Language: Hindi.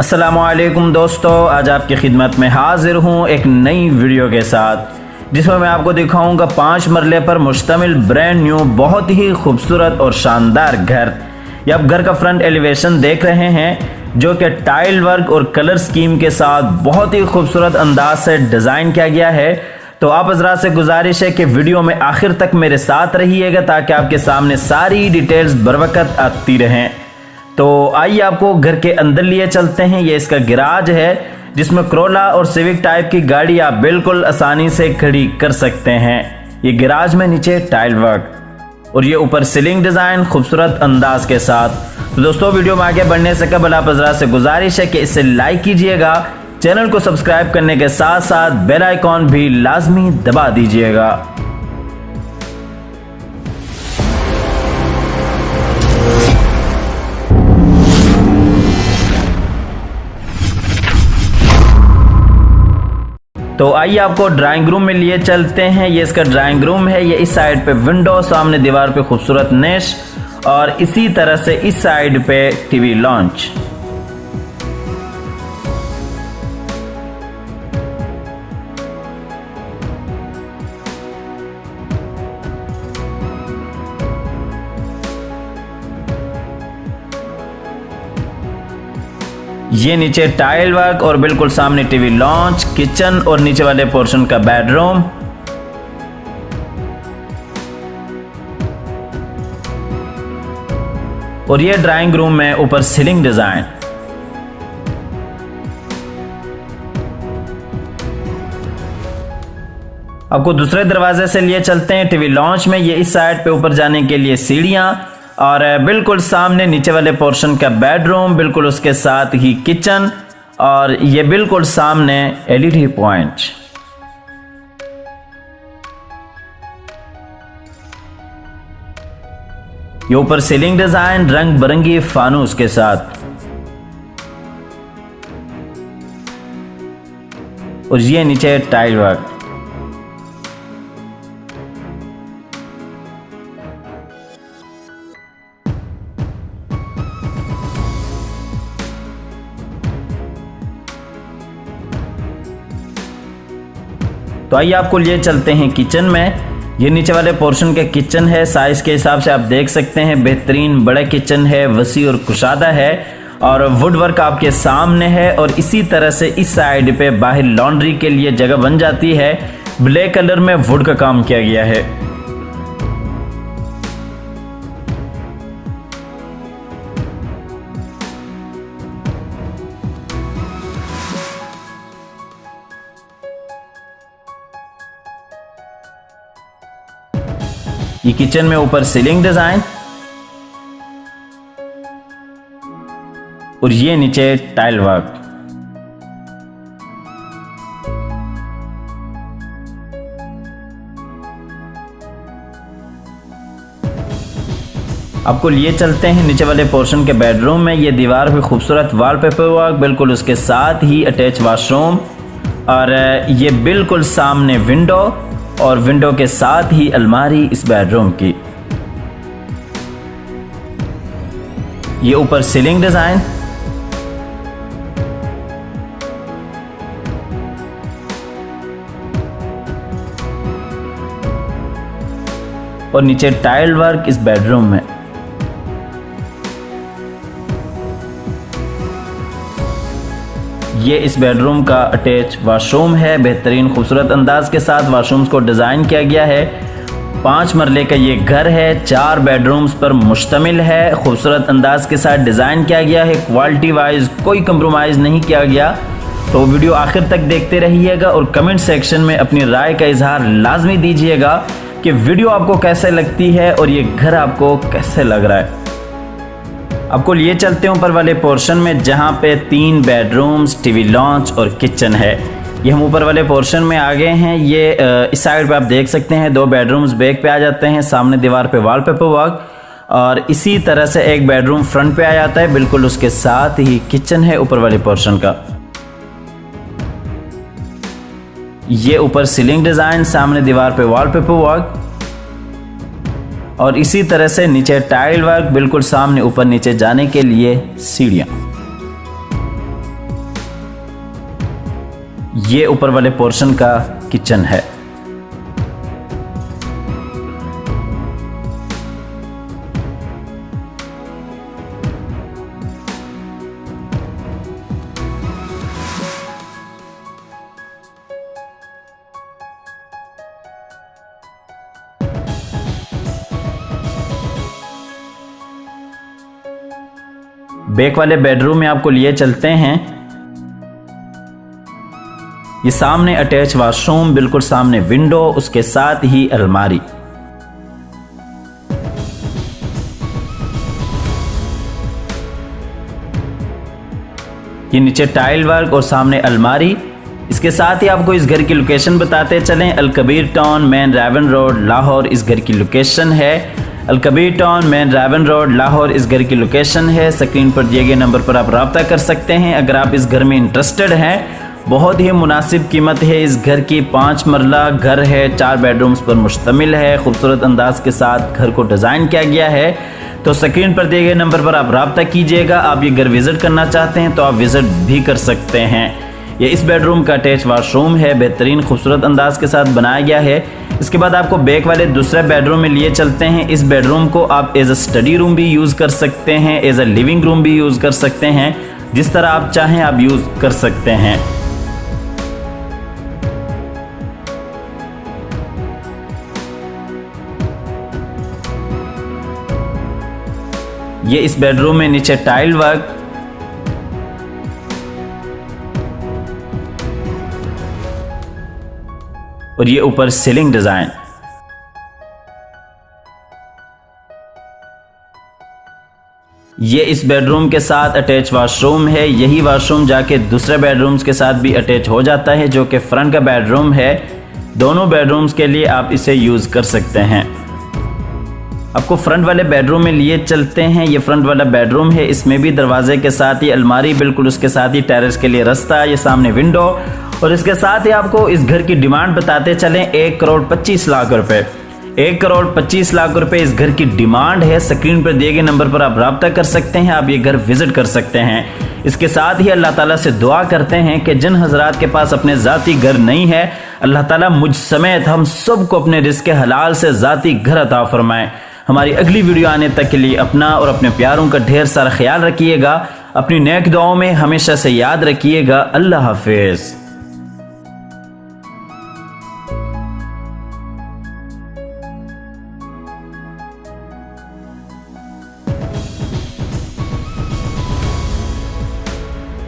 अस्सलामुअलैकुम दोस्तों, आज आपकी खिदमत में हाजिर हूँ एक नई वीडियो के साथ जिसमें मैं आपको दिखाऊंगा 5 मरले पर मुश्तमिल ब्रांड न्यू बहुत ही खूबसूरत और शानदार घर। ये आप घर का फ्रंट एलिवेशन देख रहे हैं जो कि टाइल वर्क और कलर स्कीम के साथ बहुत ही खूबसूरत अंदाज से डिज़ाइन किया गया है। तो आप हज़रात से गुजारिश है कि वीडियो में आखिर तक मेरे साथ रहिएगा ताकि आपके सामने सारी डिटेल्स बरवकत आती रहें। तो आइए आपको घर के अंदर लिए चलते हैं। ये इसका गैराज है जिसमें क्रोला और सिविक टाइप की गाड़ी आप बिल्कुल आसानी से खड़ी कर सकते हैं। ये गैराज में नीचे टाइल वर्क और ये ऊपर सीलिंग डिज़ाइन खूबसूरत अंदाज के साथ। तो दोस्तों, वीडियो में आगे बढ़ने से कबल आप हज़रात से गुजारिश है कि इसे लाइक कीजिएगा, चैनल को सब्सक्राइब करने के साथ साथ बेल आइकॉन भी लाजमी दबा दीजिएगा। तो आइए आपको ड्राइंग रूम में लिए चलते हैं। ये इसका ड्राइंग रूम है। ये इस साइड पे विंडो, सामने दीवार पे खूबसूरत नेश और इसी तरह से इस साइड पे टीवी लॉन्च। ये नीचे टाइल वर्क और बिल्कुल सामने टीवी लॉन्च, किचन और नीचे वाले पोर्शन का बेडरूम। और ये ड्राइंग रूम में ऊपर सीलिंग डिजाइन। आपको दूसरे दरवाजे से लिए चलते हैं टीवी लॉन्च में। ये इस साइड पे ऊपर जाने के लिए सीढ़ियां और बिल्कुल सामने नीचे वाले पोर्शन का बेडरूम, बिल्कुल उसके साथ ही किचन और ये बिल्कुल सामने एलईडी पॉइंट। ये ऊपर सीलिंग डिजाइन रंग बिरंगी फानूस के साथ और ये नीचे टाइल वर्क। तो आइए आपको लिए चलते हैं किचन में। ये नीचे वाले पोर्शन के किचन है। साइज के हिसाब से आप देख सकते हैं बेहतरीन बड़ा किचन है, वसी और कुशादा है और वुड वर्क आपके सामने है। और इसी तरह से इस साइड पे बाहर लॉन्ड्री के लिए जगह बन जाती है। ब्लैक कलर में वुड का काम किया गया है। ये किचन में ऊपर सीलिंग डिजाइन और ये नीचे टाइल वर्क। आपको लिए चलते हैं नीचे वाले पोर्शन के बेडरूम में। ये दीवार पे खूबसूरत वॉलपेपर वर्क, बिल्कुल उसके साथ ही अटैच वॉशरूम और ये बिल्कुल सामने विंडो और विंडो के साथ ही अलमारी इस बेडरूम की। ये ऊपर सीलिंग डिजाइन और नीचे टाइल वर्क इस बेडरूम में। ये इस बेडरूम का अटैच वॉशरूम है। बेहतरीन खूबसूरत अंदाज के साथ वॉशरूम्स को डिज़ाइन किया गया है। 5 मरले का ये घर है, 4 बेडरूम्स पर मुश्तमिल है। खूबसूरत अंदाज के साथ डिज़ाइन किया गया है। क्वालिटी वाइज कोई कंप्रोमाइज़ नहीं किया गया। तो वीडियो आखिर तक देखते रहिएगा और कमेंट सेक्शन में अपनी राय का इजहार लाजमी दीजिएगा कि वीडियो आपको कैसे लगती है और ये घर आपको कैसे लग रहा है। आपको लिए चलते हैं ऊपर वाले पोर्शन में जहाँ पे 3 बेडरूम्स, टीवी लॉन्च और किचन है। ये हम ऊपर वाले पोर्शन में आ गए हैं। ये इस साइड पे आप देख सकते हैं 2 बेडरूम्स बैक पे आ जाते हैं। सामने दीवार पे वॉलपेपर वर्क और इसी तरह से एक बेडरूम फ्रंट पे आ जाता है। बिल्कुल उसके साथ ही किचन है ऊपर वाले पोर्शन का। ये ऊपर सीलिंग डिज़ाइन, सामने दीवार पे वॉलपेपर वर्क और इसी तरह से नीचे टाइल वर्क, बिल्कुल सामने ऊपर नीचे जाने के लिए सीढ़ियाँ। ये ऊपर वाले पोर्शन का किचन है। बैक वाले बेडरूम में आपको लिए चलते हैं। ये सामने अटैच वॉशरूम, बिल्कुल सामने विंडो, उसके साथ ही अलमारी। ये नीचे टाइल वर्क और सामने अलमारी। इसके साथ ही आपको इस घर की लोकेशन बताते चलें। Al Kabir town, main Raiwind road, Lahore इस घर की लोकेशन है। Al Kabir town, main Raiwind road, Lahore इस घर की लोकेशन है। स्क्रीन पर दिए गए नंबर पर आप रब्ता कर सकते हैं अगर आप इस घर में इंटरेस्टेड हैं। बहुत ही मुनासिब कीमत है इस घर की। 5 मरला घर है, 4 बेडरूम्स पर मुश्तमिल है। खूबसूरत अंदाज के साथ घर को डिज़ाइन किया गया है। तो स्क्रीन पर दिए गए नंबर पर आप रब्ता कीजिएगा। आप ये घर विज़िट करना चाहते हैं तो आप विज़िट भी कर सकते हैं। ये इस बेडरूम का अटैच वॉशरूम है, बेहतरीन खूबसूरत अंदाज के साथ बनाया गया है। इसके बाद आपको बैक वाले दूसरे बेडरूम में लिए चलते हैं। इस बेडरूम को आप एज अ स्टडी रूम भी यूज़ कर सकते हैं, एज अ लिविंग रूम भी यूज़ कर सकते हैं। जिस तरह आप चाहें आप यूज़ कर सकते हैं। ये इस बेडरूम में नीचे टाइल वर्क, और ये ऊपर सीलिंग डिजाइन। ये इस बेडरूम के साथ अटैच वॉशरूम है। यही वॉशरूम जाके दूसरे बेडरूम्स के साथ भी अटैच हो जाता है, जो कि फ्रंट का बेडरूम है। दोनों बेडरूम्स के लिए आप इसे यूज़ कर सकते हैं। आपको फ्रंट वाले बेडरूम में लिए चलते हैं। ये फ्रंट वाला बेडरूम है, इसमें भी दरवाजे के साथ ही अलमारी, बिल्कुल उसके साथ ही टेरेस के लिए रास्ता, ये सामने विंडो, और इसके साथ ही आपको इस घर की डिमांड बताते चलें। 1,25,00,000 रुपए, 1,25,00,000 रुपए इस घर की डिमांड है। स्क्रीन पर दिए गए नंबर पर आप रब्ता कर सकते हैं, आप ये घर विजिट कर सकते हैं। इसके साथ ही अल्लाह ताला से दुआ करते हैं कि जिन हजरात के पास अपने ज़ाती घर नहीं है, अल्लाह ताला मुझ समेत हम सबको अपने रिज़्क़ हलाल से ज़ाती घर अता फरमाए। हमारी अगली वीडियो आने तक के लिए अपना और अपने प्यारों का ढेर सारा ख्याल रखिएगा। अपनी नेक दुआओं में हमेशा से याद रखिएगा। अल्लाह हाफिज़।